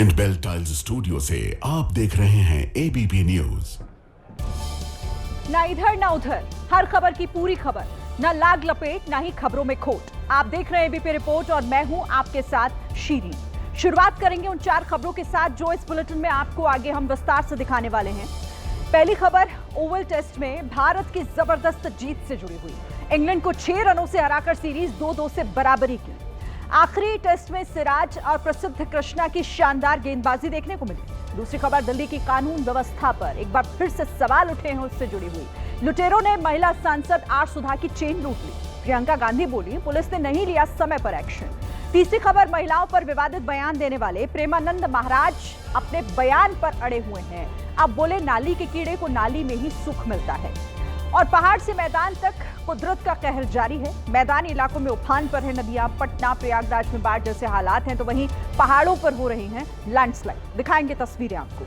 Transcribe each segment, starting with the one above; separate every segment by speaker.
Speaker 1: Orient bell tiles studio से आप देख रहे हैं एबीपी न्यूज।
Speaker 2: ना इधर ना उधर, हर खबर की पूरी खबर, ना लाग लपेट ना ही खबरों में खोट। आप देख रहे हैं एबीपी रिपोर्ट और मैं हूं आपके साथ शीरी। शुरुआत करेंगे उन 4 खबरों के साथ जो इस बुलेटिन में आपको आगे हम विस्तार से दिखाने वाले हैं। पहली खबर ओवल टेस्ट में भारत की जबरदस्त जीत से जुड़ी हुई। इंग्लैंड को 6 रनों से हराकर सीरीज 2-2 से बराबरी की। आखिरी टेस्ट में सिराज और प्रसिद्ध कृष्णा की शानदार गेंदबाजी देखने को मिली। दूसरी खबर दिल्ली की कानून व्यवस्था पर एक बार फिर से सवाल उठे हैं, उससे जुड़ी हुई। लुटेरों ने महिला सांसद आर सुधा की चेन लूट ली। प्रियंका गांधी बोली, पुलिस ने नहीं लिया समय पर एक्शन। तीसरी खबर महिलाओं पर विवादित बयान देने वाले प्रेमानंद महाराज अपने बयान पर अड़े हुए हैं। अब बोले, नाली के कीड़े को नाली में ही सुख मिलता है। और पहाड़ से मैदान तक कुदरत का कहर जारी है। मैदानी इलाकों में उफान पर है नदियां। पटना प्रयागराज में बाढ़ जैसे हालात हैं, तो वहीं पहाड़ों पर हो रही हैं लैंडस्लाइड। दिखाएंगे तस्वीरें आपको।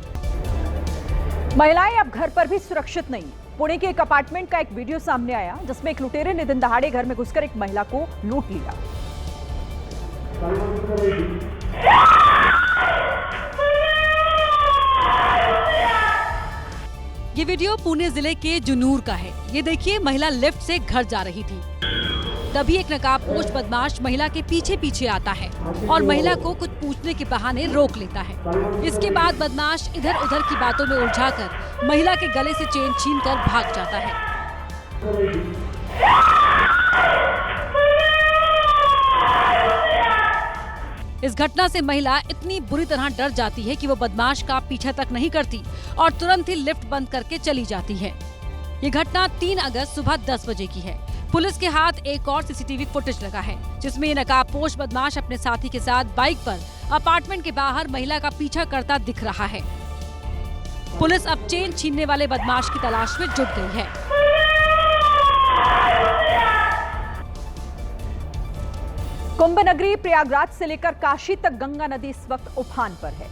Speaker 2: महिलाएं अब घर पर भी सुरक्षित नहीं। पुणे के एक अपार्टमेंट का एक वीडियो सामने आया जिसमें एक लुटेरे ने दिन दहाड़े घर में घुसकर एक महिला को लूट लिया।
Speaker 3: ये वीडियो पुणे जिले के जुनूर का है। ये देखिए, महिला लिफ्ट से घर जा रही थी, तभी एक नकाबपोश बदमाश महिला के पीछे पीछे आता है और महिला को कुछ पूछने के बहाने रोक लेता है। इसके बाद बदमाश इधर उधर की बातों में उलझाकर महिला के गले से चेन छीनकर भाग जाता है। इस घटना से महिला इतनी बुरी तरह डर जाती है कि वो बदमाश का पीछा तक नहीं करती और तुरंत ही लिफ्ट बंद करके चली जाती है। ये घटना 3 अगस्त सुबह 10 बजे की है। पुलिस के हाथ एक और सीसीटीवी फुटेज लगा है जिसमें ये नकाबपोश बदमाश अपने साथी के साथ बाइक पर अपार्टमेंट के बाहर महिला का पीछा करता दिख रहा है। पुलिस अब चेन छीनने वाले बदमाश की तलाश में जुट गई है।
Speaker 2: कुंभ नगरी प्रयागराज से लेकर काशी तक गंगा नदी इस वक्त उफान पर है।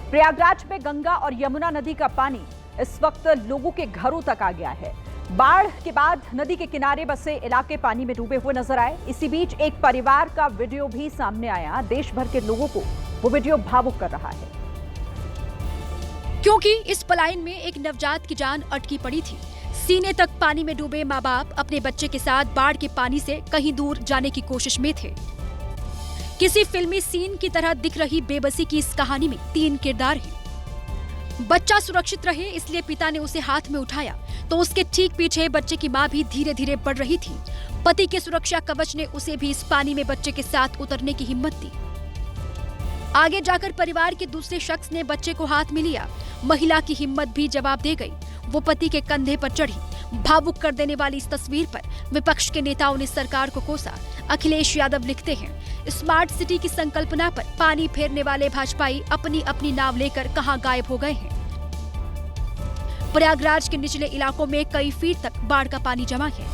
Speaker 2: प्रयागराज में गंगा और यमुना नदी का पानी इस वक्त लोगों के घरों तक आ गया है। बाढ़ के बाद नदी के किनारे बसे इलाके पानी में डूबे हुए नजर आए। इसी बीच एक परिवार का वीडियो भी सामने आया। देश भर के लोगों को वो वीडियो भावुक कर रहा है,
Speaker 4: क्योंकि इस पलायन में एक नवजात की जान अटकी पड़ी थी। सीने तक पानी में डूबे माँ बाप अपने बच्चे के साथ बाढ़ के पानी से कहीं दूर जाने की कोशिश में थे। किसी फिल्मी सीन की तरह दिख रही बेबसी की इस कहानी में 3 किरदार हैं। बच्चा सुरक्षित रहे इसलिए पिता ने उसे हाथ में उठाया, तो उसके ठीक पीछे बच्चे की माँ भी धीरे धीरे बढ़ रही थी। पति के सुरक्षा कवच ने उसे भी इस पानी में बच्चे के साथ उतरने की हिम्मत दी। आगे जाकर परिवार के दूसरे शख्स ने बच्चे को हाथ में लिया। महिला की हिम्मत भी जवाब दे गई। वो पति के कंधे पर चढ़ी। भावुक कर देने वाली इस तस्वीर पर विपक्ष के नेताओं ने सरकार को कोसा। अखिलेश यादव लिखते हैं, स्मार्ट सिटी की संकल्पना पर पानी फेरने वाले भाजपाई अपनी अपनी नाव लेकर कहां गायब हो गए हैं। प्रयागराज के निचले इलाकों में कई फीट तक बाढ़ का पानी जमा है।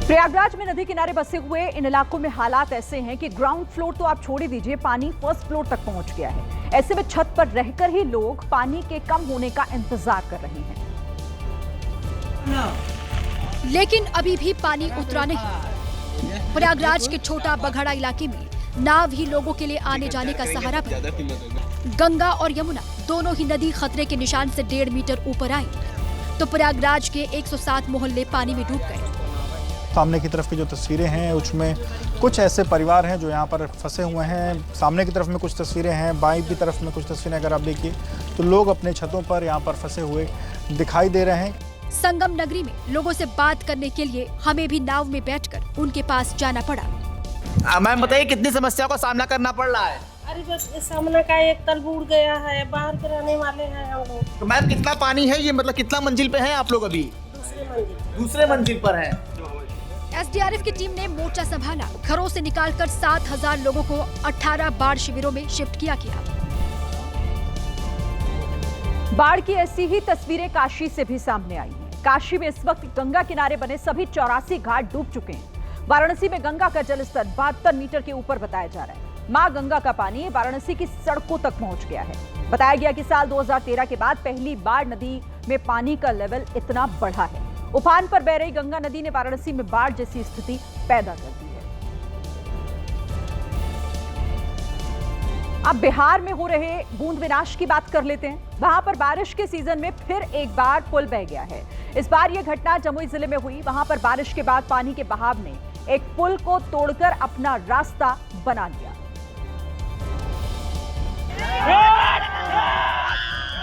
Speaker 2: प्रयागराज में नदी किनारे बसे हुए इन इलाकों में हालात ऐसे हैं कि ग्राउंड फ्लोर तो आप छोड़ ही दीजिए, पानी फर्स्ट फ्लोर तक पहुंच गया है। ऐसे में छत पर रहकर ही लोग पानी के कम होने का इंतजार कर रहे हैं।
Speaker 4: लेकिन अभी भी पानी उतरा नहीं। प्रयागराज के छोटा बघड़ा इलाके में नाव ही लोगों के लिए आने जाने का सहारा बनी। गंगा और यमुना दोनों ही नदी खतरे के निशान से 1.5 मीटर ऊपर आई, तो प्रयागराज के 107 मोहल्ले पानी में डूब गए।
Speaker 5: सामने की तरफ की जो तस्वीरें हैं उसमें कुछ ऐसे परिवार हैं जो यहाँ पर फंसे हुए हैं। सामने की तरफ में कुछ तस्वीरें हैं, बाईं की तरफ में कुछ तस्वीरें अगर आप देखिए तो लोग अपने छतों पर यहाँ पर फंसे हुए दिखाई दे रहे हैं।
Speaker 4: संगम नगरी में लोगों से बात करने के लिए हमें भी नाव में बैठकर उनके पास जाना पड़ा।
Speaker 6: मैम बताइए, कितनी समस्याओं का सामना करना पड़ रहा है?
Speaker 7: अरे बस सामने का एक तल बूढ़ गया है, बाहर के रहने वाले हैं हम लोग।
Speaker 6: तो मैम कितना पानी है ये, मतलब कितना मंजिल पे हैं आप लोग? अभी दूसरे मंजिल पर हैं।
Speaker 4: एसडीआरएफ की टीम ने मोर्चा संभाला। घरों से निकालकर 7,000 लोगों को 18 बाढ़ शिविरों में शिफ्ट किया गया।
Speaker 2: बाढ़ की ऐसी ही तस्वीरें काशी से भी सामने आई हैं। काशी में इस वक्त गंगा किनारे बने सभी 84 घाट डूब चुके हैं। वाराणसी में गंगा का जलस्तर 72 मीटर के ऊपर बताया जा रहा है। मां गंगा का पानी वाराणसी की सड़कों तक पहुंच गया है। बताया गया कि साल 2013 के बाद पहली बार नदी में पानी का लेवल इतना बढ़ा है। उफान पर बह रही गंगा नदी ने वाराणसी में बाढ़ जैसी स्थिति पैदा कर दी है। अब बिहार में हो रहे बूंद विनाश की बात कर लेते हैं। वहां पर बारिश के सीजन में फिर एक बार पुल बह गया है। इस बार यह घटना जमुई जिले में हुई। वहां पर बारिश के बाद पानी के बहाव ने एक पुल को तोड़कर अपना रास्ता बना लिया।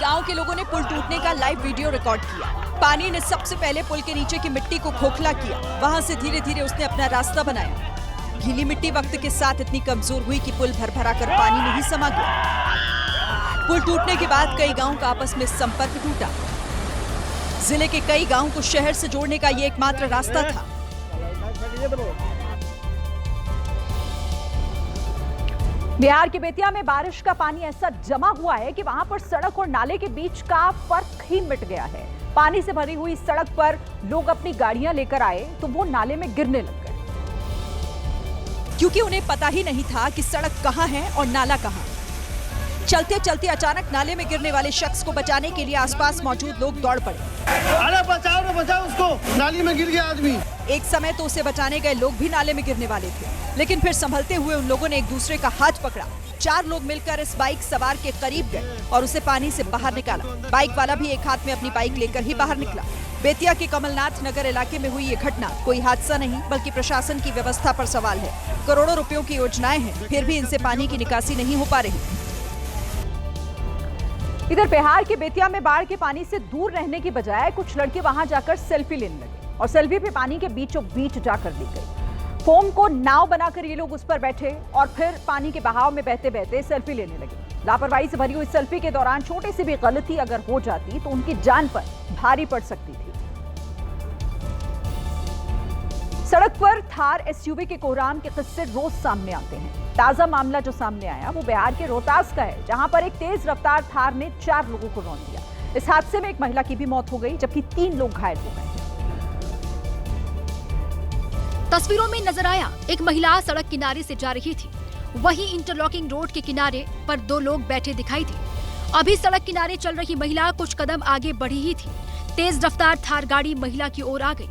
Speaker 8: गांव के लोगों ने पुल टूटने का लाइव वीडियो रिकॉर्ड किया। पानी ने सबसे पहले पुल के नीचे की मिट्टी को खोखला किया। वहां से धीरे धीरे उसने अपना रास्ता बनाया। गीली मिट्टी वक्त के साथ इतनी कमजोर हुई कि पुल भर-भरा कर पानी में ही समा गया। पुल टूटने के बाद कई गांवों का आपस में संपर्क टूटा। जिले के कई गांवों को शहर से जोड़ने का ये एकमात्र रास्ता था।
Speaker 2: बिहार के बेतिया में बारिश का पानी ऐसा जमा हुआ है कि वहां पर सड़क और नाले के बीच का फर्क ही मिट गया है। पानी से भरी हुई सड़क पर लोग अपनी गाड़ियां लेकर आए तो वो नाले में गिरने लग गए,
Speaker 8: क्योंकि उन्हें पता ही नहीं था कि सड़क कहां है और नाला कहां। चलते चलते अचानक नाले में गिरने वाले शख्स को बचाने के लिए आसपास मौजूद लोग दौड़ पड़े।
Speaker 6: अरे बचाओ उसको, नाली में गिर गया आदमी।
Speaker 8: एक समय तो उसे बचाने गए लोग भी नाले में गिरने वाले थे, लेकिन फिर संभलते हुए उन लोगों ने एक दूसरे का हाथ पकड़ा। 4 लोग मिलकर इस बाइक सवार के करीब गए और उसे पानी से बाहर निकाला। बाइक वाला भी एक हाथ में अपनी बाइक लेकर ही बाहर निकला। बेतिया के कमलनाथ नगर इलाके में हुई ये घटना कोई हादसा नहीं बल्कि प्रशासन की व्यवस्था पर सवाल है। करोड़ों रुपयों की योजनाएं हैं, फिर भी इनसे पानी की निकासी नहीं हो पा रही।
Speaker 2: इधर बिहार के बेतिया में बाढ़ के पानी से दूर रहने की बजाय कुछ लड़के वहां जाकर सेल्फी लेने लगे और सेल्फी भी पानी के बीचों बीच जाकर ली गई। फोम को नाव बनाकर ये लोग उस पर बैठे और फिर पानी के बहाव में बहते बहते सेल्फी लेने लगे। लापरवाही से भरी हुई सेल्फी के दौरान छोटी सी भी गलती अगर हो जाती तो उनकी जान पर भारी पड़ सकती थी। सड़क पर थार एसयूवी के कोहराम के किस्से रोज सामने आते हैं। ताजा मामला जो सामने आया वो बिहार के रोहतास का है, जहां पर एक तेज रफ्तार थार ने 4 लोगों को रौंद दिया। इस हादसे में एक महिला की भी मौत हो गई जबकि 3 लोग घायल हो गए।
Speaker 4: तस्वीरों में नजर आया एक महिला सड़क किनारे से जा रही थी। वहीं इंटरलॉकिंग रोड के किनारे पर 2 लोग बैठे दिखाई दिए। अभी सड़क किनारे चल रही महिला कुछ कदम आगे बढ़ी ही थी। तेज रफ्तार थार गाड़ी महिला की ओर आ गई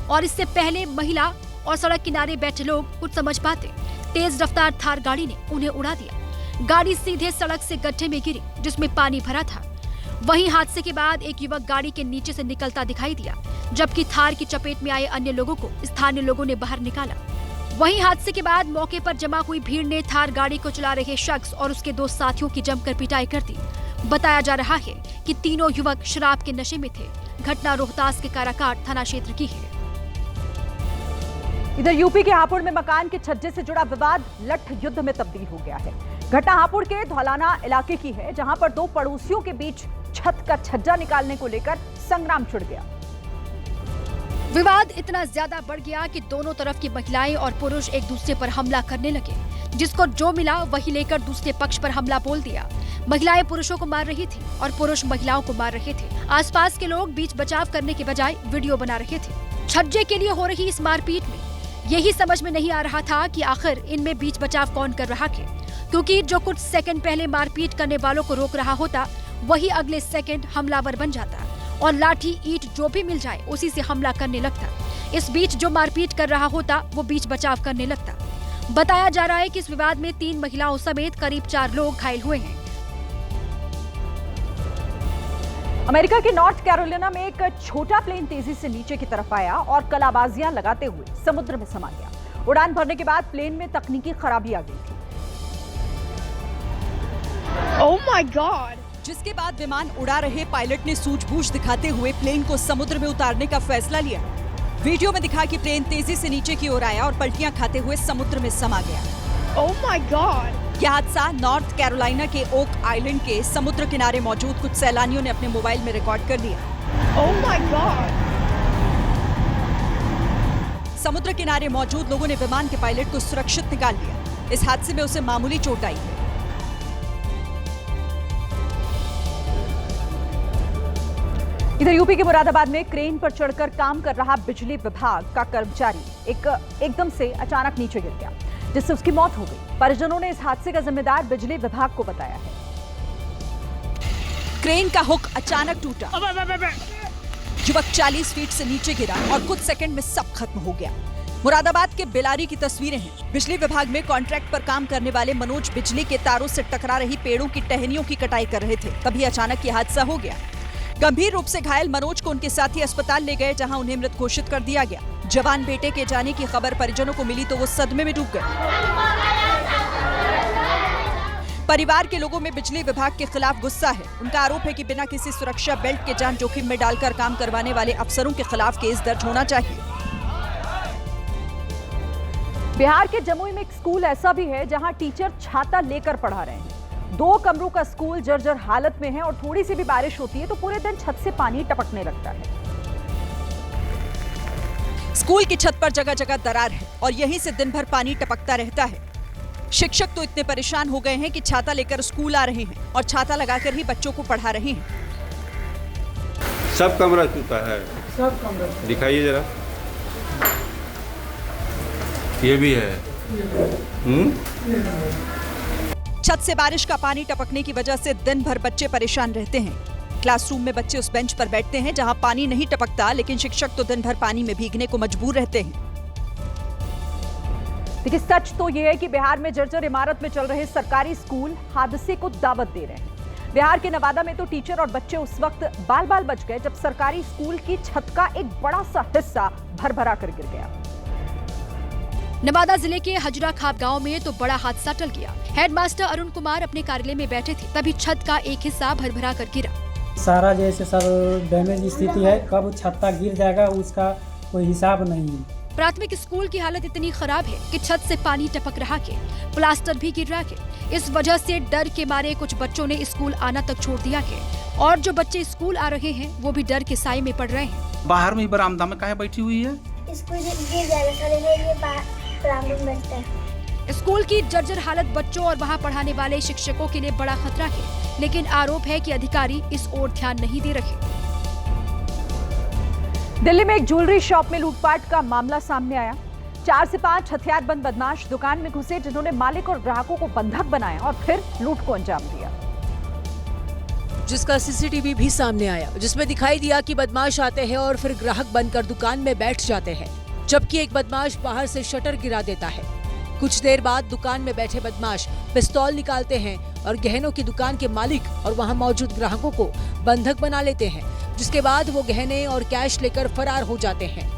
Speaker 4: और इससे पहले महिला और सड़क किनारे बैठे लोग कुछ समझ पाते, तेज रफ्तार थार गाड़ी ने उन्हें उड़ा दिया। गाड़ी सीधे सड़क से गड्ढे में गिरी जिसमें पानी भरा था। वहीं हादसे के बाद एक युवक गाड़ी के नीचे से निकलता दिखाई दिया, जबकि थार की चपेट में आए अन्य लोगों को स्थानीय लोगों ने बाहर निकाला। वहीं हादसे के बाद मौके पर जमा हुई भीड़ ने थार गाड़ी को चला रहे शख्स और उसके 2 साथियों की जमकर पिटाई कर दी। बताया जा रहा है कि तीनों युवक शराब के नशे में थे। घटना रोहतास के काराकाट थाना क्षेत्र की है।
Speaker 2: इधर यूपी के हापुड़ में मकान के छज्जे से जुड़ा विवाद लठ युद्ध में तब्दील हो गया है। घटना हापुड़ के धौलाना इलाके की है, जहां पर 2 पड़ोसियों के बीच छत का छज्जा निकालने को लेकर संग्राम छिड़ गया।
Speaker 4: विवाद इतना ज्यादा बढ़ गया कि दोनों तरफ की महिलाएं और पुरुष एक दूसरे पर हमला करने लगे। जिसको जो मिला वही लेकर दूसरे पक्ष पर हमला बोल दिया। महिलाएं पुरुषों को मार रही थी और पुरुष महिलाओं को मार रहे थे। आसपास के लोग बीच बचाव करने के बजाय वीडियो बना रहे थे। छज्जे के लिए हो रही इस मारपीट में यही समझ में नहीं आ रहा था कि आखिर इनमें बीच बचाव कौन कर रहा है, क्योंकि जो कुछ सेकंड पहले मारपीट करने वालों को रोक रहा होता वही अगले सेकंड हमलावर बन जाता और लाठी ईंट जो भी मिल जाए उसी से हमला करने लगता। इस बीच जो मारपीट कर रहा होता वो बीच बचाव करने लगता। बताया जा रहा है कि इस विवाद में 3 महिलाओं समेत करीब 4 लोग घायल हुए हैं।
Speaker 2: अमेरिका के नॉर्थ कैरोलिना में एक छोटा प्लेन तेजी से नीचे की तरफ आया और कलाबाजियां लगाते हुए समुद्र में समा गया। उड़ान भरने के बाद प्लेन में तकनीकी खराबी आ गई थी।
Speaker 7: Oh my God!
Speaker 8: जिसके बाद विमान उड़ा रहे पायलट ने सूझबूझ दिखाते हुए प्लेन को समुद्र में उतारने का फैसला लिया। वीडियो में दिखा कि प्लेन तेजी से नीचे की ओर आया और पलटियां खाते हुए समुद्र में समा गया।
Speaker 7: Oh my God!
Speaker 8: यह हादसा नॉर्थ कैरोलिना के ओक आइलैंड के समुद्र किनारे मौजूद कुछ सैलानियों ने अपने मोबाइल में रिकॉर्ड कर लिया।
Speaker 7: Oh my God!
Speaker 8: समुद्र किनारे मौजूद लोगों ने विमान के पायलट को सुरक्षित निकाल लिया। इस हादसे में उसे मामूली चोट आई है।
Speaker 2: इधर यूपी के मुरादाबाद में क्रेन पर चढ़कर काम कर रहा बिजली विभाग का कर्मचारी एकदम से अचानक नीचे गिर गया, जिससे उसकी मौत हो गई। परिजनों ने इस हादसे का जिम्मेदार बिजली विभाग को बताया है।
Speaker 8: क्रेन का हुक अचानक टूटा। युवक 40 फीट से नीचे गिरा और कुछ सेकंड में सब खत्म हो गया। मुरादाबाद के बेलारी की तस्वीरें हैं। बिजली विभाग में कॉन्ट्रैक्ट पर काम करने वाले मनोज बिजली के तारों से टकरा रही पेड़ों की टहनियों की कटाई कर रहे थे, तभी अचानक ये हादसा हो गया। गंभीर रूप से घायल मनोज को उनके साथी अस्पताल ले गए, जहां उन्हें मृत घोषित कर दिया गया। जवान बेटे के जाने की खबर परिजनों को मिली तो वो सदमे में डूब गए। परिवार के लोगों में बिजली विभाग के खिलाफ गुस्सा है। उनका आरोप है कि बिना किसी सुरक्षा बेल्ट के जान जोखिम में डालकर काम करवाने वाले अफसरों के खिलाफ केस दर्ज होना चाहिए।
Speaker 2: बिहार के जमुई में एक स्कूल ऐसा भी है जहां टीचर छाता लेकर पढ़ा रहे हैं। 2 कमरों का स्कूल जर्जर हालत में है और थोड़ी सी भी बारिश होती है तो पूरे दिन छत से पानी टपकने लगता है।
Speaker 8: स्कूल की छत पर जगह जगह दरार है और यहीं से दिन भर पानी टपकता रहता है। शिक्षक तो इतने परेशान हो गए हैं कि छाता लेकर स्कूल आ रहे हैं और छाता लगाकर ही बच्चों को पढ़ा रहे हैं।
Speaker 9: सब कमरा छूता है, सब कमरा दिखाइए जरा, ये भी है।
Speaker 8: छत से बारिश का पानी टपकने की वजह से दिन भर बच्चे परेशान रहते हैं। क्लासरूम में बच्चे उस बेंच पर बैठते हैं जहां पानी नहीं टपकता, लेकिन शिक्षक तो दिन भर पानी में भीगने को मजबूर रहते हैं।
Speaker 2: देखिए, सच तो यह है कि बिहार में जर्जर इमारत में चल रहे सरकारी स्कूल हादसे को दावत दे रहे हैं। बिहार के नवादा में तो टीचर और बच्चे उस वक्त बाल बाल बच गए जब सरकारी स्कूल की छत का एक बड़ा सा हिस्सा भरभरा कर गिर गया।
Speaker 4: नवादा जिले के हजरा खाप गांव में तो बड़ा हादसा टल गया। हेडमास्टर अरुण कुमार अपने कार्यालय में बैठे थे, तभी छत का एक हिस्सा भरभरा कर गिरा।
Speaker 10: सारा जैसे सब डैमेज स्थिति है, कब छत्ता गिर जाएगा उसका कोई हिसाब नहीं है।
Speaker 4: प्राथमिक स्कूल की हालत इतनी खराब है कि छत से पानी टपक रहा है, प्लास्टर भी गिर रहा है। इस वजह से डर के मारे कुछ बच्चों ने स्कूल आना तक छोड़ दिया है और जो बच्चे स्कूल आ रहे हैं वो भी डर के साए में पड़ रहे हैं।
Speaker 6: बाहर में ही बरामदा में काहे बैठी हुई है?
Speaker 4: स्कूल की जर्जर हालत बच्चों और वहां पढ़ाने वाले शिक्षकों के लिए बड़ा खतरा है, लेकिन आरोप है कि अधिकारी इस ओर ध्यान नहीं दे रहे।
Speaker 2: दिल्ली में एक ज्वेलरी शॉप में लूटपाट का मामला सामने आया। 4 से 5 हथियारबंद बदमाश दुकान में घुसे, जिन्होंने मालिक और ग्राहकों को बंधक बनाया और फिर लूट को अंजाम दिया,
Speaker 11: जिसका सीसीटीवी भी सामने आया, जिसमें दिखाई दिया कि बदमाश आते हैं और फिर ग्राहक बनकर दुकान में बैठ जाते हैं, जबकि एक बदमाश बाहर से शटर गिरा देता है। कुछ देर बाद दुकान में बैठे बदमाश पिस्तौल निकालते हैं और गहनों की दुकान के मालिक और वहां मौजूद ग्राहकों को बंधक बना लेते हैं, जिसके बाद वो गहने और कैश लेकर फरार हो जाते हैं।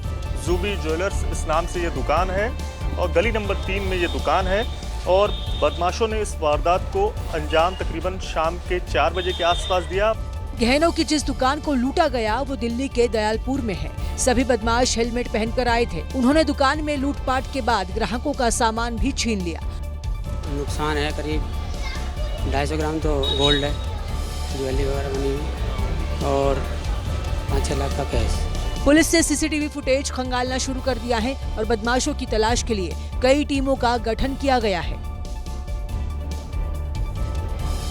Speaker 12: जूबी ज्वेलर्स इस नाम से ये दुकान है और गली नंबर 3 में ये दुकान है और बदमाशों ने इस वारदात को अंजाम तकरीबन शाम के 4 बजे के आसपास दिया।
Speaker 11: गहनों की जिस दुकान को लूटा गया वो दिल्ली के दयालपुर में है। सभी बदमाश हेलमेट पहनकर आए थे। उन्होंने दुकान में लूटपाट के बाद ग्राहकों का सामान भी छीन लिया।
Speaker 10: नुकसान है करीब 250 ग्राम तो गोल्ड है, ज्वेलरी वगैरह बनी हुई और 5-6 लाख का कैश।
Speaker 11: पुलिस ने सीसीटीवी फुटेज खंगालना शुरू कर दिया है और बदमाशों की तलाश के लिए कई टीमों का गठन किया गया है।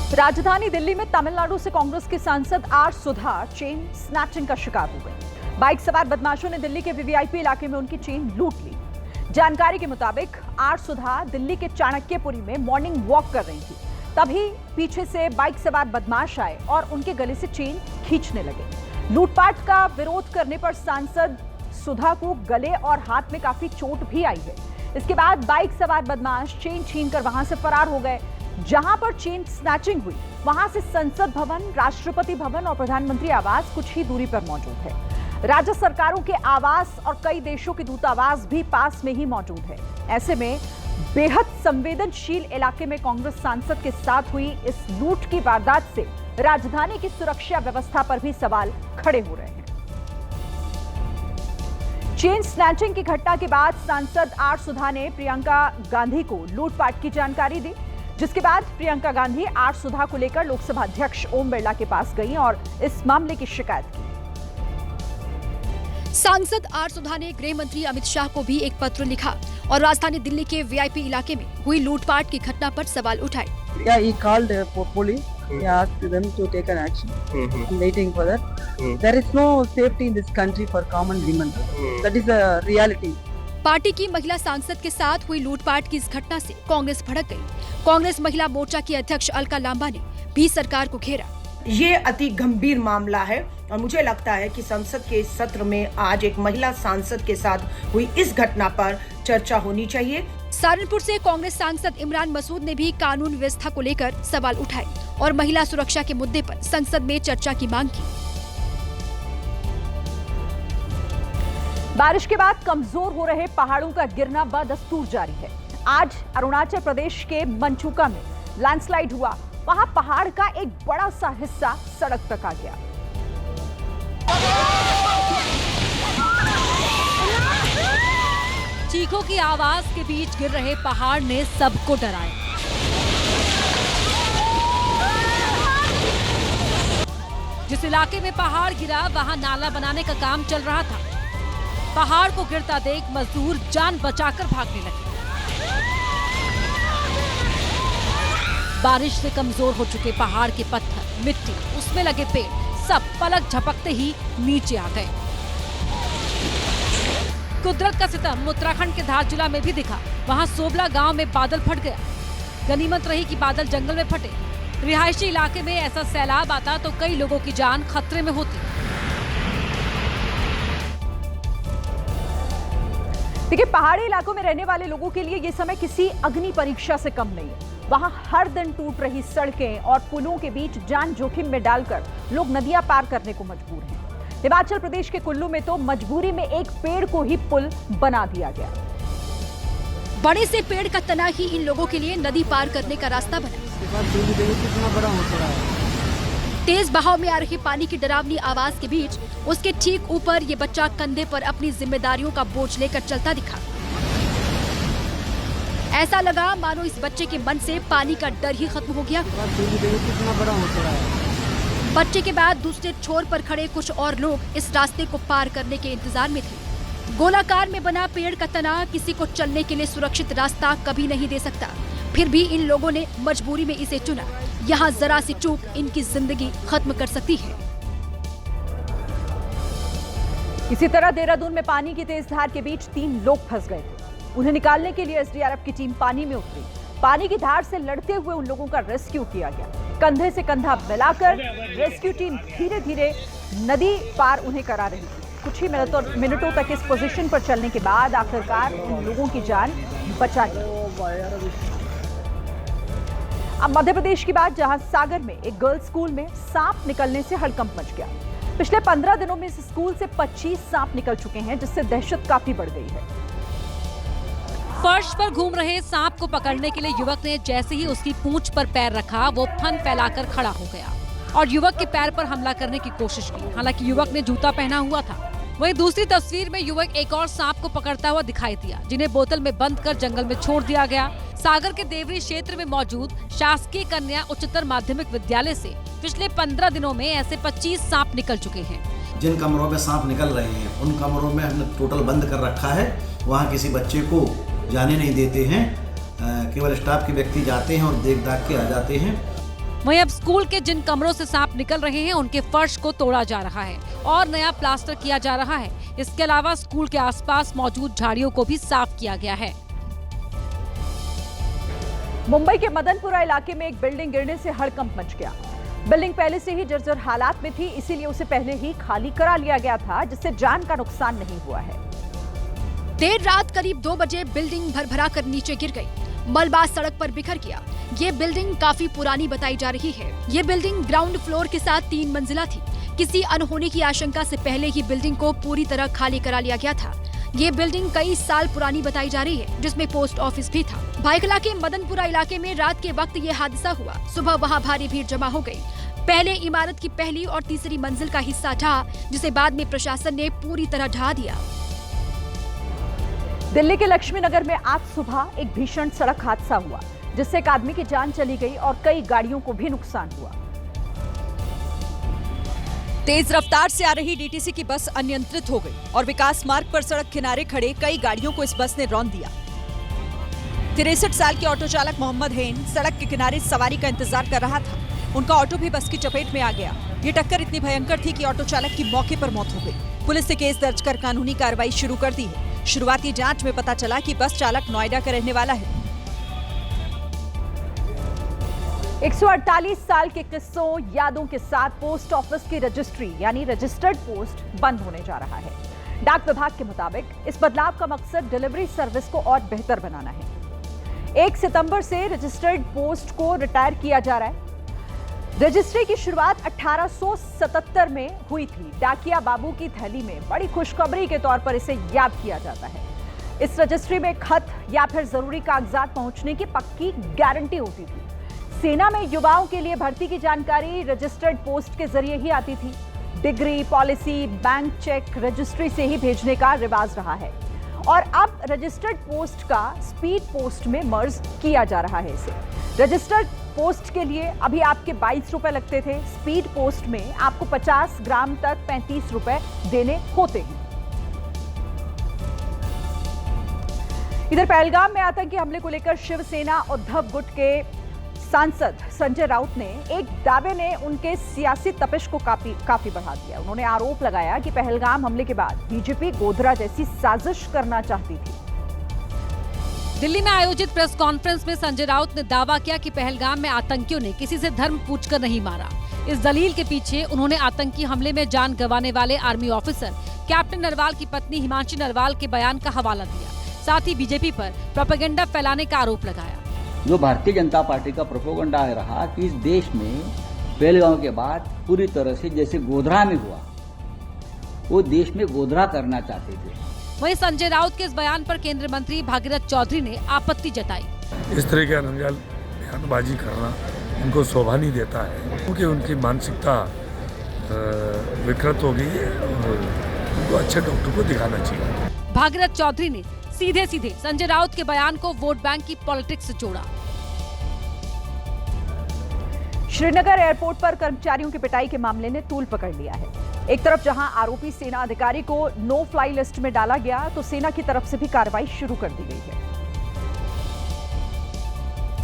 Speaker 2: राजधानी दिल्ली में तमिलनाडु से कांग्रेस के सांसद आर सुधा चेन स्नैचिंग का शिकार हो गई। बाइक सवार बदमाशों ने दिल्ली के वीवीआईपी इलाके में उनकी चेन लूट ली। जानकारी के मुताबिक आर सुधा दिल्ली के चाणक्यपुरी में मॉर्निंग वॉक कर रही थी, तभी पीछे से बाइक सवार बदमाश आए और उनके गले से चेन खींचने लगे। लूटपाट का विरोध करने पर सांसद सुधा को गले और हाथ में काफी चोट भी आई है। इसके बाद बाइक सवार बदमाश चेन छीनकर वहां से फरार हो गए। जहां पर चेन स्नैचिंग हुई वहां से संसद भवन, राष्ट्रपति भवन और प्रधानमंत्री आवास कुछ ही दूरी पर मौजूद है। राज्य सरकारों के आवास और कई देशों के दूतावास भी पास में ही मौजूद है। ऐसे में बेहद संवेदनशील इलाके में कांग्रेस सांसद के साथ हुई इस लूट की वारदात से राजधानी की सुरक्षा व्यवस्था पर भी सवाल खड़े हो रहे हैं। चेन स्नैचिंग की घटना के बाद सांसद आर सुधा ने प्रियंका गांधी को लूटपाट की जानकारी दी, जिसके बाद प्रियंका गांधी आर सुधा को लेकर लोकसभा अध्यक्ष ओम बिरला के पास गई और इस मामले की शिकायत की।
Speaker 4: सांसद आर सुधा ने गृह मंत्री अमित शाह को भी एक पत्र लिखा और राजधानी दिल्ली के वीआईपी इलाके में हुई लूटपाट की घटना पर सवाल उठाए।
Speaker 13: He called police. He asked them to take an action. I'm waiting for that. There is no safety in this country for common women. That is a reality.
Speaker 4: Party की महिला सांसद के साथ हुई लूटपाट की इस घटना से कांग्रेस भड़क गई। कांग्रेस महिला मोर्चा की अध्यक्ष अलका लांबा ने भी सरकार को घेरा।
Speaker 14: ये अति गंभीर मामला है और मुझे लगता है कि संसद के इस सत्र में आज एक महिला सांसद के साथ हुई इस घटना पर चर्चा होनी चाहिए।
Speaker 4: सहारनपुर से कांग्रेस सांसद इमरान मसूद ने भी कानून व्यवस्था को लेकर सवाल उठाए और महिला सुरक्षा के मुद्दे पर संसद में चर्चा की मांग की।
Speaker 2: बारिश के बाद कमजोर हो रहे पहाड़ों का गिरना बदस्तूर जारी है। आज अरुणाचल प्रदेश के मंचूका में लैंडस्लाइड हुआ। वहां पहाड़ का एक बड़ा सा हिस्सा सड़क तक आ गया।
Speaker 3: चीखों की आवाज के बीच गिर रहे पहाड़ ने सबको डराया। जिस इलाके में पहाड़ गिरा वहां नाला बनाने का काम चल रहा था। पहाड़ को गिरता देख मजदूर जान बचाकर भागने लगे। बारिश से कमजोर हो चुके पहाड़ के पत्थर, मिट्टी, उसमें लगे पेड़ सब पलक झपकते ही नीचे आ गए। कुदरत का सितम उत्तराखंड के धार जिला में भी दिखा। वहां सोबला गांव में बादल फट गया। गनीमत रही कि बादल जंगल में फटे। रिहायशी इलाके में ऐसा सैलाब आता तो कई लोगों की जान खतरे में होती।
Speaker 2: देखिए, पहाड़ी इलाकों में रहने वाले लोगों के लिए ये समय किसी अग्नि परीक्षा से कम नहीं है। वहां हर दिन टूट रही सड़कें और पुलों के बीच जान जोखिम में डालकर लोग नदियां पार करने को मजबूर हैं। हिमाचल प्रदेश के कुल्लू में तो मजबूरी में एक पेड़ को ही पुल बना दिया गया।
Speaker 4: बड़े से पेड़ का तना ही इन लोगों के लिए नदी पार करने का रास्ता बना।
Speaker 13: कितना बड़ा हो रहा है।
Speaker 4: तेज बहाव में आ रही पानी की डरावनी आवाज के बीच उसके ठीक ऊपर ये बच्चा कंधे पर अपनी जिम्मेदारियों का बोझ लेकर चलता दिखा। ऐसा लगा मानो इस बच्चे के मन से पानी का डर ही खत्म हो गया।
Speaker 13: कितना बड़ा हो रहा है।
Speaker 4: बच्चे के बाद दूसरे छोर पर खड़े कुछ और लोग इस रास्ते को पार करने के इंतजार में थे। गोलाकार में बना पेड़ का तना किसी को चलने के लिए सुरक्षित रास्ता कभी नहीं दे सकता। फिर भी इन लोगों ने मजबूरी में इसे चुना। यहाँ जरा सी चूक इनकी जिंदगी खत्म कर सकती है।
Speaker 2: इसी तरह देहरादून में पानी की तेज धार के बीच 3 लोग फंस गए थे। उन्हें निकालने के लिए एसडीआरएफ की टीम पानी में उतरी। पानी की धार से लड़ते हुए उन लोगों का रेस्क्यू किया गया। कंधे से कंधा मिलाकर रेस्क्यू टीम धीरे धीरे नदी पार उन्हें करा रही थी। कुछ ही मिनटों तक इस पोजीशन पर चलने के बाद आखिरकार उन लोगों की जान बचा ली। अब मध्य प्रदेश की बात, जहां सागर में एक गर्ल्स स्कूल में सांप निकलने से हड़कंप मच गया। पिछले 15 दिनों में इस स्कूल से 25 सांप निकल चुके हैं, जिससे दहशत काफी बढ़ गई है।
Speaker 3: फर्श पर घूम रहे सांप को पकड़ने के लिए युवक ने जैसे ही उसकी पूंछ पर पैर रखा, वो फन फैलाकर खड़ा हो गया और युवक के पैर पर हमला करने की कोशिश की। हालांकि युवक ने जूता पहना हुआ था। वहीं दूसरी तस्वीर में युवक एक और सांप को पकड़ता हुआ दिखाई दिया, जिन्हें बोतल में बंद कर जंगल में छोड़ दिया गया। सागर के देवरी क्षेत्र में मौजूद शासकीय कन्या उच्चतर माध्यमिक विद्यालय से पिछले 15 दिनों में ऐसे 25 सांप निकल चुके हैं।
Speaker 15: जिन कमरों में सांप निकल रहे हैं उन कमरों में हमने टोटल बंद कर रखा है। वहाँ किसी बच्चे को जाने नहीं देते हैं। केवल स्टाफ के व्यक्ति जाते हैं और देख दाख के आ जाते हैं।
Speaker 3: वहीं अब स्कूल के जिन कमरों से सांप निकल रहे हैं उनके फर्श को तोड़ा जा रहा है और नया प्लास्टर किया जा रहा है। इसके अलावा स्कूल के आसपास मौजूद झाड़ियों को भी साफ किया गया है।
Speaker 2: मुंबई के मदनपुरा इलाके में एक बिल्डिंग गिरने से हड़कंप मच गया। बिल्डिंग पहले से ही जर्जर हालात में थी, इसीलिए उसे पहले ही खाली करा लिया गया था, जिससे जान का नुकसान नहीं हुआ है।
Speaker 4: देर रात करीब 2 बजे बिल्डिंग भरभरा कर नीचे गिर गई। मलबा सड़क पर बिखर गया। ये बिल्डिंग काफी पुरानी बताई जा रही है। ये बिल्डिंग ग्राउंड फ्लोर के साथ 3 मंजिला थी। किसी अनहोनी की आशंका से पहले ही बिल्डिंग को पूरी तरह खाली करा लिया गया था। ये बिल्डिंग कई साल पुरानी बताई जा रही है, जिसमें पोस्ट ऑफिस भी था। भाईकला के मदनपुरा इलाके में रात के वक्त ये हादसा हुआ। सुबह वहाँ भारी भीड़ जमा हो गई। पहले इमारत की पहली और तीसरी मंजिल का हिस्सा ढहा, जिसे बाद में प्रशासन ने पूरी तरह ढहा दिया।
Speaker 2: दिल्ली के लक्ष्मी नगर में आज सुबह एक भीषण सड़क हादसा हुआ, जिससे एक आदमी की जान चली गई और कई गाड़ियों को भी नुकसान हुआ।
Speaker 8: तेज रफ्तार से आ रही डीटीसी की बस अनियंत्रित हो गई और विकास मार्ग पर सड़क किनारे खड़े कई गाड़ियों को इस बस ने रौंद दिया। 63 साल के ऑटो चालक मोहम्मद हैन सड़क के किनारे सवारी का इंतजार कर रहा था। उनका ऑटो भी बस की चपेट में आ गया। ये टक्कर इतनी भयंकर थी कि ऑटो चालक की मौके पर मौत हो गई। पुलिस ने केस दर्ज कर कानूनी कार्रवाई शुरू कर दी है। शुरुआती जांच में पता चला कि बस चालक नोएडा का रहने वाला है।
Speaker 2: 148 साल के किस्सों यादों के साथ पोस्ट ऑफिस की रजिस्ट्री यानी रजिस्टर्ड पोस्ट बंद होने जा रहा है। डाक विभाग के मुताबिक इस बदलाव का मकसद डिलीवरी सर्विस को और बेहतर बनाना है। 1 सितंबर से रजिस्टर्ड पोस्ट को रिटायर किया जा रहा है। रजिस्ट्री की शुरुआत 1877 में हुई थी। डाकिया बाबू की थैली में बड़ी खुशखबरी के तौर पर इसे याद किया जाता है। इस रजिस्ट्री में खत या फिर जरूरी कागजात पहुंचने की पक्की गारंटी होती थी। सेना में युवाओं के लिए भर्ती की जानकारी रजिस्टर्ड पोस्ट के जरिए ही आती थी। Degree, policy, bank cheque registry से ही भेजने का रिवाज रहा है और अब रजिस्टर्ड पोस्ट का स्पीड पोस्ट में मर्ज किया जा रहा है। इसे रजिस्टर्ड पोस्ट के लिए अभी आपके 22 रुपए लगते थे। स्पीड पोस्ट में आपको 50 ग्राम तक 35 रुपए देने होते हैं। इधर पहलगाम में आतंकी हमले को लेकर शिवसेना उद्धव गुट के सांसद संजय राउत ने एक दावे ने उनके सियासी तपिश को काफी बढ़ा दिया। उन्होंने आरोप लगाया कि पहलगाम हमले के बाद बीजेपी गोधरा जैसी साजिश करना चाहती थी।
Speaker 3: दिल्ली में आयोजित प्रेस कॉन्फ्रेंस में संजय राउत ने दावा किया कि पहलगाम में आतंकियों ने किसी से धर्म पूछकर नहीं मारा। इस दलील के पीछे उन्होंने आतंकी हमले में जान गंवाने वाले आर्मी ऑफिसर कैप्टन नरवाल की पत्नी हिमांशी नरवाल के बयान का हवाला दिया। साथ ही बीजेपी पर प्रोपेगेंडा फैलाने का आरोप लगाया।
Speaker 16: जो भारतीय जनता पार्टी का प्रोपेगेंडा रहा कि इस देश में पहलगाम के बाद पूरी तरह से जैसे गोधरा में हुआ, वो देश में गोधरा करना चाहते थे।
Speaker 3: वहीं संजय राउत के इस बयान पर केंद्रीय मंत्री भागीरथ चौधरी ने आपत्ति जताई।
Speaker 17: इस तरह का रंजाल बयानबाजी करना उनको शोभा नहीं देता है, क्योंकि उनकी मानसिकता विकृत हो गई है और उनको अच्छे डॉक्टर को दिखाना चाहिए।
Speaker 3: भागीरथ चौधरी ने सीधे संजय राउत के बयान को वोट बैंक की पॉलिटिक्स से जोड़ा।
Speaker 2: श्रीनगर एयरपोर्ट पर कर्मचारियों की पिटाई के मामले ने तूल पकड़ लिया है। एक तरफ जहां आरोपी सेना अधिकारी को नो फ्लाई लिस्ट में डाला गया, तो सेना की तरफ से भी कार्रवाई शुरू कर दी गई है।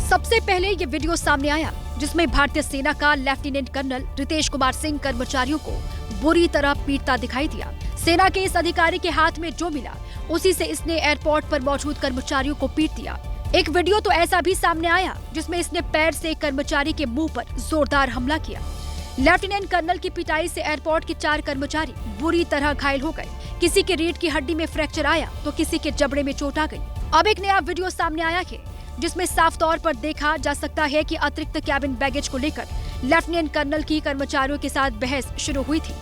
Speaker 4: सबसे पहले ये वीडियो सामने आया जिसमें भारतीय सेना का लेफ्टिनेंट कर्नल रितेश कुमार सिंह कर्मचारियों को बुरी तरह पीटता दिखाई दिया। सेना के इस अधिकारी के हाथ में जो मिला उसी से इसने एयरपोर्ट पर मौजूद कर्मचारियों को पीट दिया। एक वीडियो तो ऐसा भी सामने आया जिसमें इसने पैर से एक कर्मचारी के मुंह पर जोरदार हमला किया। लेफ्टिनेंट कर्नल की पिटाई से एयरपोर्ट के 4 कर्मचारी बुरी तरह घायल हो गए। किसी के रीढ़ की हड्डी में फ्रैक्चर आया तो किसी के जबड़े में चोट आ गई। अब एक नया वीडियो सामने आया है जिसमें साफ तौर पर देखा जा सकता है कि अतिरिक्त कैबिन बैगेज को लेकर लेफ्टिनेंट कर्नल की कर्मचारियों के साथ बहस शुरू हुई थी।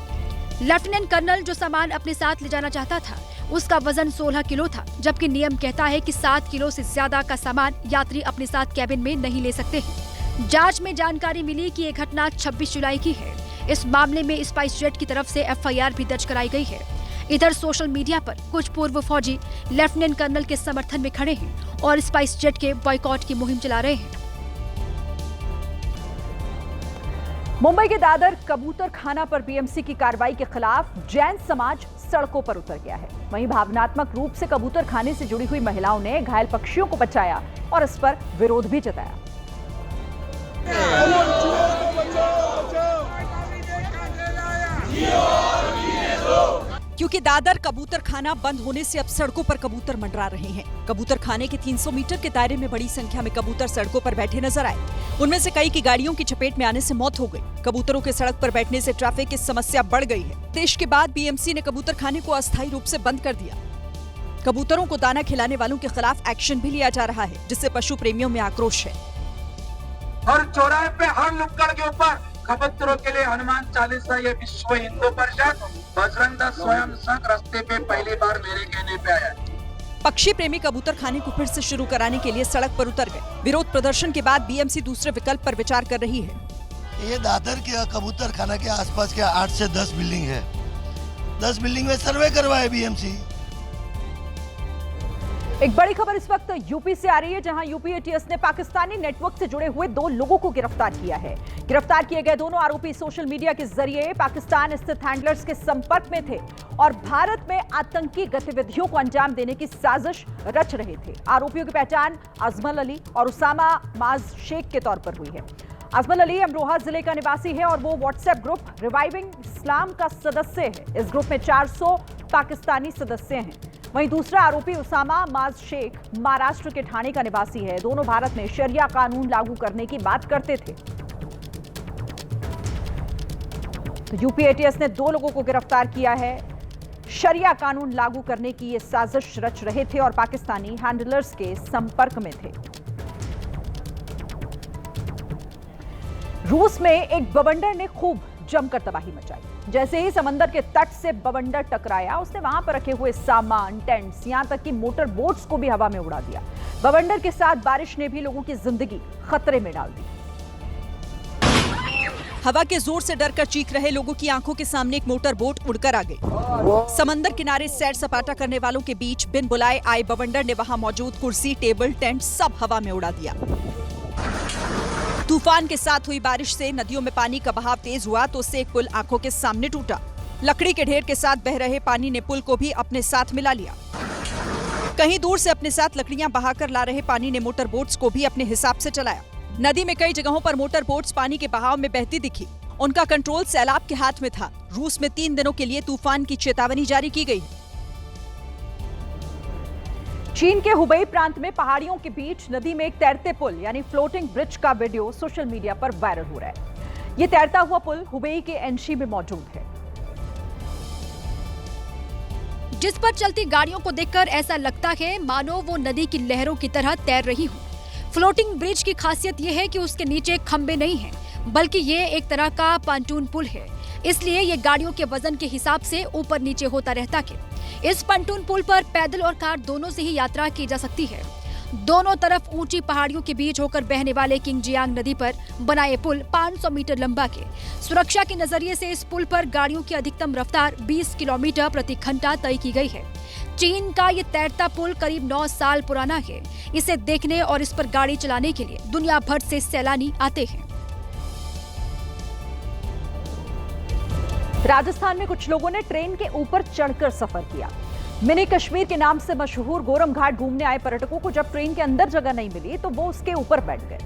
Speaker 4: लेफ्टिनेंट कर्नल जो सामान अपने साथ ले जाना चाहता था उसका वजन 16 किलो था, जबकि नियम कहता है कि 7 किलो से ज्यादा का सामान यात्री अपने साथ कैबिन में नहीं ले सकते हैं। जांच में जानकारी मिली कि ये घटना 26 जुलाई की है। इस मामले में स्पाइस जेट की तरफ से FIR भी दर्ज कराई गई है। इधर सोशल मीडिया पर कुछ पूर्व फौजी लेफ्टिनेंट कर्नल के समर्थन में खड़े हैं और स्पाइस जेट के बॉयकॉट की मुहिम चला रहे हैं।
Speaker 2: मुंबई के दादर कबूतर खाना पर BMC की कार्रवाई के खिलाफ जैन समाज सड़कों पर उतर गया है। वहीं भावनात्मक रूप से कबूतर खाने से जुड़ी हुई महिलाओं ने घायल पक्षियों को बचाया और इस पर विरोध भी जताया।
Speaker 8: क्योंकि दादर कबूतर खाना बंद होने से अब सड़कों पर कबूतर मंडरा रहे हैं। कबूतर खाने के 300 मीटर के दायरे में बड़ी संख्या में कबूतर सड़कों पर बैठे नजर आए। उनमें से कई की गाड़ियों की चपेट में आने से मौत हो गई। कबूतरों के सड़क पर बैठने से ट्रैफिक की समस्या बढ़ गई है। देश के बाद BMC ने कबूतर खाने को अस्थायी रूप से बंद कर दिया। कबूतरों को दाना खिलाने वालों के खिलाफ एक्शन भी लिया जा रहा है, जिससे पशु प्रेमियों में आक्रोश है।
Speaker 18: हर चौराहे पे, हर नुक्कड़ के ऊपर कबूतरों के लिए हनुमान चालीसा या विश्व हिंदू परिषद बजरंग दल स्वयं संघ रास्ते पे पहली बार मेरे कहने पे आया।
Speaker 8: पक्षी प्रेमी कबूतर खाने को फिर से शुरू कराने के लिए सड़क पर उतर गए। विरोध प्रदर्शन के बाद BMC दूसरे विकल्प पर विचार कर रही है।
Speaker 19: ये दादर के कबूतर खाना के आसपास के 8 से 10 बिल्डिंग है। 10 बिल्डिंग में सर्वे करवाए BMC।
Speaker 2: एक बड़ी खबर इस वक्त यूपी से आ रही है, जहां यूपी ATS ने पाकिस्तानी नेटवर्क से जुड़े हुए 2 लोगों को गिरफ्तार किया है। गिरफ्तार किए गए दोनों आरोपी सोशल मीडिया के जरिए पाकिस्तान स्थित हैंडलर्स के संपर्क में थे और भारत में आतंकी गतिविधियों को अंजाम देने की साजिश रच रहे थे। आरोपियों की पहचान अजमल अली और उसामा माज शेख के तौर पर हुई है। अजमल अली अमरोहा जिले का निवासी है और वो व्हाट्सएप ग्रुप रिवाइविंग इस्लाम का सदस्य है। इस ग्रुप में 400 पाकिस्तानी सदस्य हैं। वहीं दूसरा आरोपी उसामा माज शेख महाराष्ट्र के ठाणे का निवासी है। दोनों भारत में शरिया कानून लागू करने की बात करते थे। तो यूपी एटीएस ने 2 लोगों को गिरफ्तार किया है। शरिया कानून लागू करने की ये साजिश रच रहे थे और पाकिस्तानी हैंडलर्स के संपर्क में थे। रूस में एक बवंडर ने खूब जमकर तबाही मचाई। जैसे ही समंदर के तट से बवंडर टकराया, उसने वहां पर रखे हुए सामान, टेंट्स, यहां तक कि मोटर बोट्स को भी हवा में उड़ा दिया। बवंडर के साथ बारिश ने भी लोगों की जिंदगी खतरे में डाल दी।
Speaker 8: हवा के जोर से डरकर चीख रहे लोगों की आंखों के सामने एक मोटर बोट उड़कर आ गई। समंदर किनारे सैर सपाटा करने वालों के बीच बिन बुलाए आए बवंडर ने वहां मौजूद कुर्सी, टेबल, टेंट सब हवा में उड़ा दिया। तूफान के साथ हुई बारिश से नदियों में पानी का बहाव तेज हुआ तो उससे एक पुल आंखों के सामने टूटा। लकड़ी के ढेर के साथ बह रहे पानी ने पुल को भी अपने साथ मिला लिया। कहीं दूर से अपने साथ लकड़ियां बहाकर ला रहे पानी ने मोटर बोट्स को भी अपने हिसाब से चलाया। नदी में कई जगहों पर मोटर बोट्स पानी के बहाव में बहती दिखी। उनका कंट्रोल सैलाब के हाथ में था। रूस में 3 दिनों के लिए तूफान की चेतावनी जारी की गई।
Speaker 2: चीन के हुबेई प्रांत में पहाड़ियों के बीच नदी में एक तैरते पुल यानी फ्लोटिंग ब्रिज का वीडियो सोशल मीडिया पर वायरल हो रहा है। यह तैरता हुआ पुल हुबेई के एनशी में मौजूद है।
Speaker 4: जिस पर चलती गाड़ियों को देखकर ऐसा लगता है मानो वो नदी की लहरों की तरह तैर रही हो। फ्लोटिंग ब्रिज की खासियत यह है कि उसके नीचे खंबे नहीं हैं, बल्कि ये एक तरह का पंटून पुल है। इसलिए ये गाड़ियों के वजन के हिसाब से ऊपर नीचे होता रहता है। इस पंटून पुल पर पैदल और कार दोनों से ही यात्रा की जा सकती है। दोनों तरफ ऊंची पहाड़ियों के बीच होकर बहने वाले किंगजियांग नदी पर बना ये पुल 500 मीटर लंबा है। सुरक्षा के नजरिए से इस पुल पर गाड़ियों की अधिकतम रफ्तार 20 किलोमीटर प्रति घंटा तय की गई है। चीन का ये तैरता पुल करीब 9 साल पुराना है। इसे देखने और इस पर गाड़ी चलाने के लिए दुनिया भर से सैलानी आते हैं।
Speaker 2: राजस्थान में कुछ लोगों ने ट्रेन के ऊपर चढ़कर सफर किया। मिनी कश्मीर के नाम से मशहूर गोरम घाट घूमने आए पर्यटकों को जब ट्रेन के अंदर जगह नहीं मिली तो वो उसके ऊपर बैठ गए।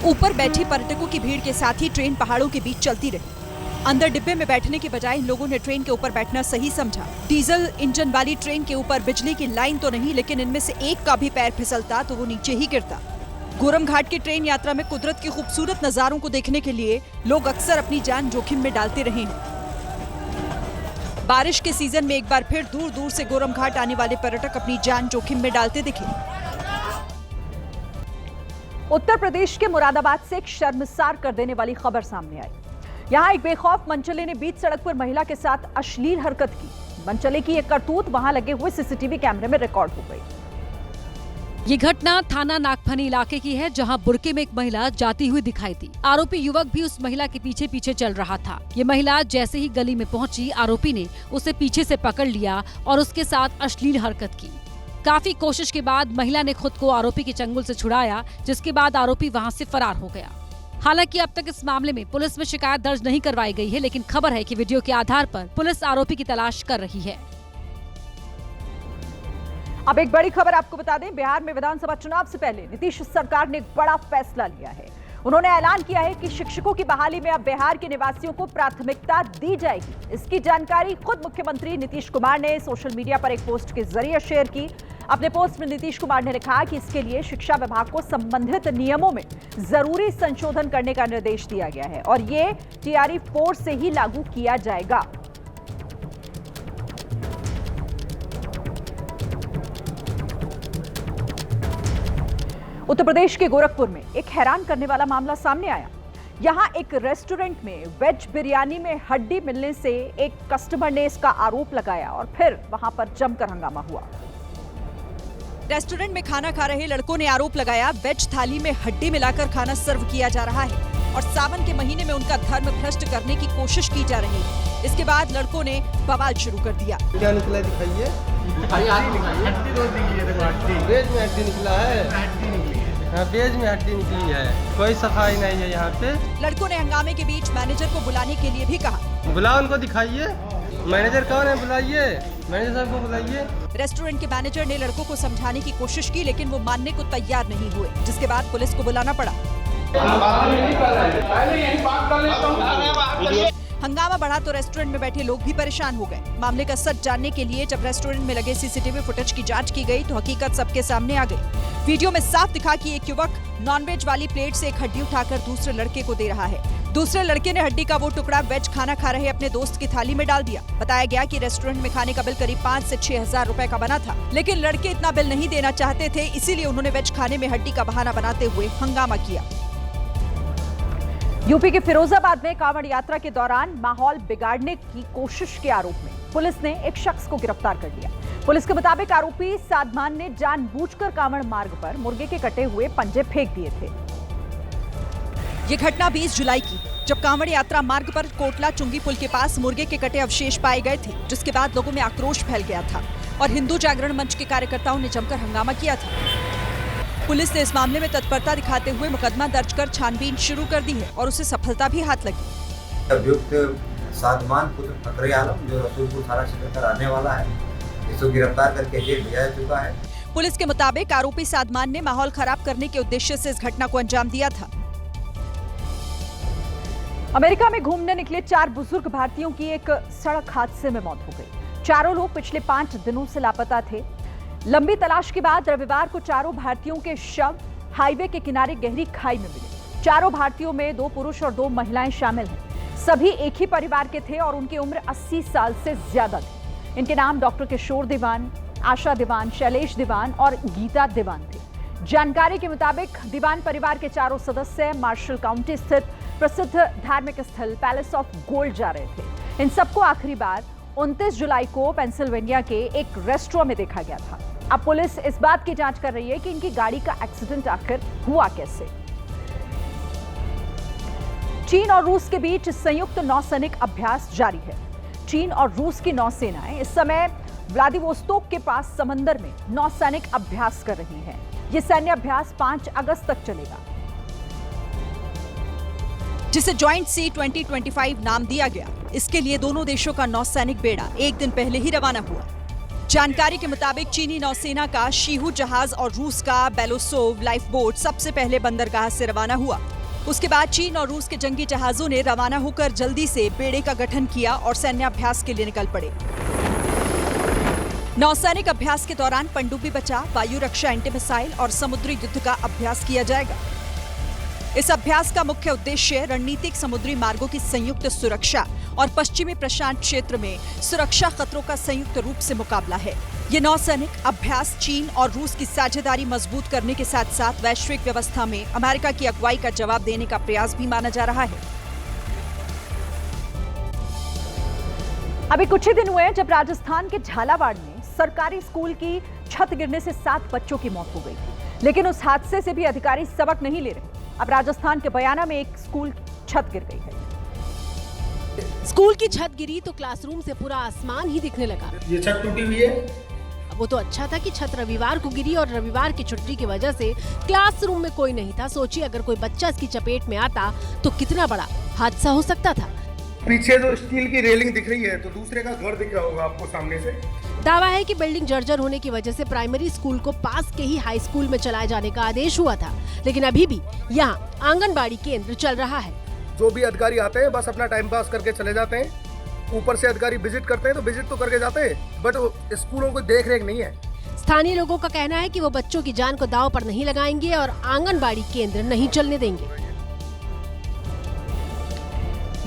Speaker 8: ऊपर बैठी पर्यटकों की भीड़ के साथ ही ट्रेन पहाड़ों के बीच चलती रही। अंदर डिब्बे में बैठने के बजाय इन लोगों ने ट्रेन के ऊपर बैठना सही समझा। डीजल इंजन वाली ट्रेन के ऊपर बिजली की लाइन तो नहीं, लेकिन इनमें से एक का भी पैर फिसलता तो वो नीचे ही गिरता। गोरम घाट की ट्रेन यात्रा में कुदरत के खूबसूरत नजारों को देखने के लिए लोग अक्सर अपनी जान जोखिम में डालते रहे हैं। बारिश के सीजन में एक बार फिर दूर दूर से गोरम घाट आने वाले पर्यटक अपनी जान जोखिम में डालते दिखे।
Speaker 2: उत्तर प्रदेश के मुरादाबाद से एक शर्मसार कर देने वाली खबर सामने आई। यहाँ एक बेखौफ मनचले ने बीच सड़क पर महिला के साथ अश्लील हरकत की। मनचले की एक करतूत वहां लगे हुए सीसीटीवी कैमरे में रिकॉर्ड हो गई।
Speaker 3: ये घटना थाना नागफनी इलाके की है, जहां बुर्के में एक महिला जाती हुई दिखाई दी। आरोपी युवक भी उस महिला के पीछे पीछे चल रहा था। ये महिला जैसे ही गली में पहुंची, आरोपी ने उसे पीछे से पकड़ लिया और उसके साथ अश्लील हरकत की। काफी कोशिश के बाद महिला ने खुद को आरोपी के चंगुल से छुड़ाया, जिसके बाद आरोपी वहां से फरार हो गया। हालांकि अब तक इस मामले में पुलिस में शिकायत दर्ज नहीं करवाई गई है, लेकिन खबर है कि वीडियो के आधार पर पुलिस आरोपी की तलाश कर रही है।
Speaker 2: अब एक बड़ी खबर आपको बता दें, बिहार में विधानसभा चुनाव से पहले नीतीश सरकार ने एक बड़ा फैसला लिया है। उन्होंने ऐलान किया है कि शिक्षकों की बहाली में अब बिहार के निवासियों को प्राथमिकता दी जाएगी। इसकी जानकारी खुद मुख्यमंत्री नीतीश कुमार ने सोशल मीडिया पर एक पोस्ट के जरिए शेयर की। अपने पोस्ट में नीतीश कुमार ने लिखा कि इसके लिए शिक्षा विभाग को संबंधित नियमों में जरूरी संशोधन करने का निर्देश दिया गया है और ये TRE 4 से ही लागू किया जाएगा। उत्तर प्रदेश के गोरखपुर में एक हैरान करने वाला मामला सामने आया। यहां एक रेस्टोरेंट में वेज बिरयानी में हड्डी मिलने से एक कस्टमर ने इसका आरोप लगाया और फिर वहां पर जमकर हंगामा हुआ।
Speaker 8: रेस्टोरेंट में खाना खा रहे लड़कों ने आरोप लगाया, वेज थाली में हड्डी मिलाकर खाना सर्व किया जा रहा है और सावन के महीने में उनका धर्म भ्रष्ट करने की कोशिश की जा रही है। इसके बाद लड़कों ने बवाल शुरू कर दिया।
Speaker 20: क्या निकला दिखाइए। वेज में हड्डी निकला है। वेज में हड्डी निकली है, कोई सफाई नहीं है यहाँ पे।
Speaker 8: लड़कों ने हंगामे के बीच मैनेजर को बुलाने के लिए भी कहा।
Speaker 20: बुलाओ, उनको दिखाइए। मैनेजर कौन है, बुलाइए, मैनेजर साहब को बुलाइए।
Speaker 8: रेस्टोरेंट के मैनेजर ने लड़कों को समझाने की कोशिश की, लेकिन वो मानने को तैयार नहीं हुए, जिसके बाद पुलिस को बुलाना पड़ा। हंगामा बढ़ा तो रेस्टोरेंट में बैठे लोग भी परेशान हो गए। मामले का सच जानने के लिए जब रेस्टोरेंट में लगे सीसीटीवी फुटेज की जांच की गई तो हकीकत सबके सामने आ गई। वीडियो में साफ दिखा कि एक युवक नॉनवेज वाली प्लेट से एक हड्डी उठाकर दूसरे लड़के को दे रहा है। दूसरे लड़के ने हड्डी का वो टुकड़ा वेज खाना खा रहे अपने दोस्त की थाली में डाल दिया। बताया गया कि रेस्टोरेंट में खाने का बिल करीब 5 से 6 हजार रुपए का बना था, लेकिन लड़के इतना बिल नहीं देना चाहते थे, इसीलिए उन्होंने वेज खाने में हड्डी का बहाना बनाते हुए हंगामा किया।
Speaker 2: यूपी के फिरोजाबाद में कांवड़ यात्रा के दौरान माहौल बिगाड़ने की कोशिश के आरोप में पुलिस ने एक शख्स को गिरफ्तार कर लिया। पुलिस के मुताबिक आरोपी सादमान ने जानबूझकर कांवड़ मार्ग पर मुर्गे के कटे हुए पंजे फेंक दिए थे।
Speaker 8: ये घटना 20 जुलाई की, जब कांवड़ यात्रा मार्ग पर कोटला चुंगी पुल के पास मुर्गे के कटे अवशेष पाए गए थे, जिसके बाद लोगों में आक्रोश फैल गया था और हिंदू जागरण मंच के कार्यकर्ताओं ने जमकर हंगामा किया था। पुलिस ने इस मामले में तत्परता दिखाते हुए मुकदमा दर्ज कर छानबीन शुरू कर दी है और उसे सफलता भी हाथ लगी।
Speaker 21: अभियुक्त सादमान पुत्र फकरे आलम जो रसूलपुर थाना क्षेत्र का रहने वाला है, इसको गिरफ्तार करके जेल भेजा चुका है।
Speaker 8: पुलिस के मुताबिक आरोपी सादमान ने माहौल खराब करने के उद्देश्य से इस घटना को अंजाम दिया था।
Speaker 2: अमेरिका में घूमने निकले 4 बुजुर्ग भारतीयों की एक सड़क हादसे में मौत हो गई। चारों लोग पिछले 5 दिनों से लापता थे। लंबी तलाश के बाद रविवार को चारों भारतीयों के शव हाईवे के किनारे गहरी खाई में मिले। चारों भारतीयों में 2 पुरुष और 2 महिलाएं शामिल हैं। सभी एक ही परिवार के थे और उनकी उम्र 80 साल से ज्यादा थी। इनके नाम डॉक्टर किशोर दीवान, आशा दीवान, शैलेश दीवान और गीता दीवान थे। जानकारी के मुताबिक दीवान परिवार के चारों सदस्य मार्शल काउंटी स्थित प्रसिद्ध धार्मिक स्थल पैलेस ऑफ गोल्ड जा रहे थे। इन सबको आखिरी बार 29 जुलाई को पेंसिल्वेनिया के एक रेस्टोरेंट में देखा गया था। अब पुलिस इस बात की जांच कर रही है कि इनकी गाड़ी का एक्सीडेंट आखिर हुआ कैसे। चीन और रूस के बीच संयुक्त नौसैनिक अभ्यास जारी है। चीन और रूस की नौसेनाएं इस समय व्लादिवोस्तोक के पास समंदर में नौसैनिक अभ्यास कर रही हैं। यह सैन्य अभ्यास 5 अगस्त तक चलेगा,
Speaker 8: जिसे जॉइंट सी 2025 नाम दिया गया। इसके लिए दोनों देशों का नौसैनिक बेड़ा एक दिन पहले ही रवाना हुआ। जानकारी के मुताबिक चीनी नौसेना का शीहू जहाज और रूस का बेलोसोव लाइफ बोट सबसे पहले बंदरगाह से रवाना हुआ। उसके बाद चीन और रूस के जंगी जहाजों ने रवाना होकर जल्दी से बेड़े का गठन किया और सैन्याभ्यास के लिए निकल पड़े। नौसैनिक अभ्यास के दौरान पनडुब्बी बचाव, वायु रक्षा, एंटी मिसाइल और समुद्री युद्ध का अभ्यास किया जाएगा। इस अभ्यास का मुख्य उद्देश्य रणनीतिक समुद्री मार्गों की संयुक्त सुरक्षा और पश्चिमी प्रशांत क्षेत्र में सुरक्षा खतरों का संयुक्त रूप से मुकाबला है। ये नौसैनिक अभ्यास चीन और रूस की साझेदारी मजबूत करने के साथ साथ वैश्विक व्यवस्था में अमेरिका की अगुवाई का जवाब देने का प्रयास भी माना जा रहा है।
Speaker 2: अभी कुछ ही दिन हुए हैं जब राजस्थान के झालावाड़ में सरकारी स्कूल की छत गिरने से 7 बच्चों की मौत हो गई थी, लेकिन उस हादसे से भी अधिकारी सबक नहीं ले रहे। अब राजस्थान के बयाना में एक स्कूल छत गिर गई है।
Speaker 11: स्कूल की छत गिरी तो क्लासरूम से पूरा आसमान ही दिखने लगा।
Speaker 6: ये छत टूटी हुई है।
Speaker 11: वो तो अच्छा था कि छत रविवार को गिरी और रविवार की छुट्टी की वजह से क्लासरूम में कोई नहीं था। सोचिए अगर कोई बच्चा इसकी चपेट में आता तो कितना बड़ा हादसा हो सकता था।
Speaker 6: पीछे जो स्टील की रेलिंग दिख रही है तो दूसरे का घर दिख रहा होगा आपको सामने से।
Speaker 11: दावा है कि बिल्डिंग जर्जर होने की वजह से प्राइमरी स्कूल को पास के ही हाई स्कूल में चलाए जाने का आदेश हुआ था, लेकिन अभी भी यहाँ आंगनबाड़ी केंद्र चल रहा है।
Speaker 6: जो भी अधिकारी आते हैं बस अपना टाइम पास करके चले जाते हैं। ऊपर से अधिकारी विजिट करते हैं तो विजिट तो करके जाते हैं, बट स्कूलों को देख रेख नहीं है।
Speaker 11: स्थानीय लोगों का कहना है कि वो बच्चों की जान को दांव पर नहीं लगाएंगे और आंगनबाड़ी केंद्र नहीं चलने देंगे।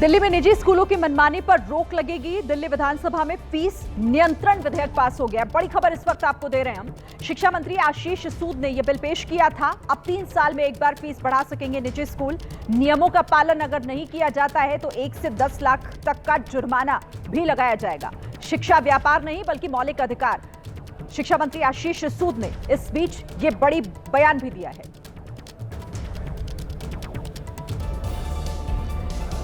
Speaker 2: दिल्ली में निजी स्कूलों की मनमानी पर रोक लगेगी। दिल्ली विधानसभा में फीस नियंत्रण विधेयक पास हो गया। बड़ी खबर इस वक्त आपको दे रहे हैं हम। शिक्षा मंत्री आशीष सूद ने यह बिल पेश किया था। अब 3 साल में एक बार फीस बढ़ा सकेंगे निजी स्कूल। नियमों का पालन अगर नहीं किया जाता है तो 1 से 10 लाख तक का जुर्माना भी लगाया जाएगा। शिक्षा व्यापार नहीं बल्कि मौलिक अधिकार। शिक्षा मंत्री आशीष सूद ने इस बीच ये बड़ी बयान भी दिया है।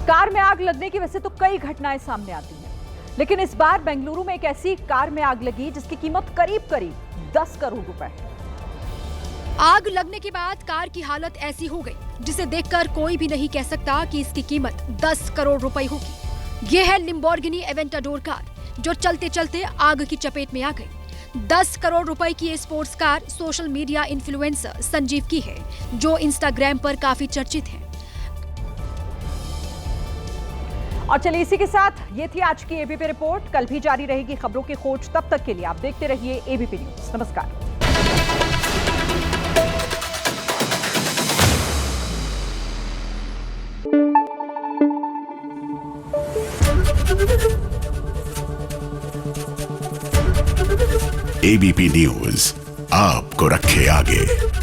Speaker 2: कार में आग लगने की वैसे तो कई घटनाएं सामने आती हैं, लेकिन इस बार बेंगलुरु में एक ऐसी कार में आग लगी जिसकी कीमत करीब 10 करोड़ रुपए है।
Speaker 4: आग लगने के बाद कार की हालत ऐसी हो गई जिसे देखकर कोई भी नहीं कह सकता कि इसकी कीमत 10 करोड़ रुपए होगी। यह है लिम्बोर्गिनी एवेंटाडोर कार जो चलते चलते आग की चपेट में आ गई। 10 करोड़ रुपए की ये sports car social media influencer Sanjeev की है, जो इंस्टाग्राम पर काफी चर्चित है।
Speaker 2: और चलिए इसी के साथ ये थी आज की एबीपी रिपोर्ट। कल भी जारी रहेगी खबरों की खोज। तब तक के लिए आप देखते रहिए एबीपी न्यूज। नमस्कार।
Speaker 1: एबीपी न्यूज आपको रखे आगे।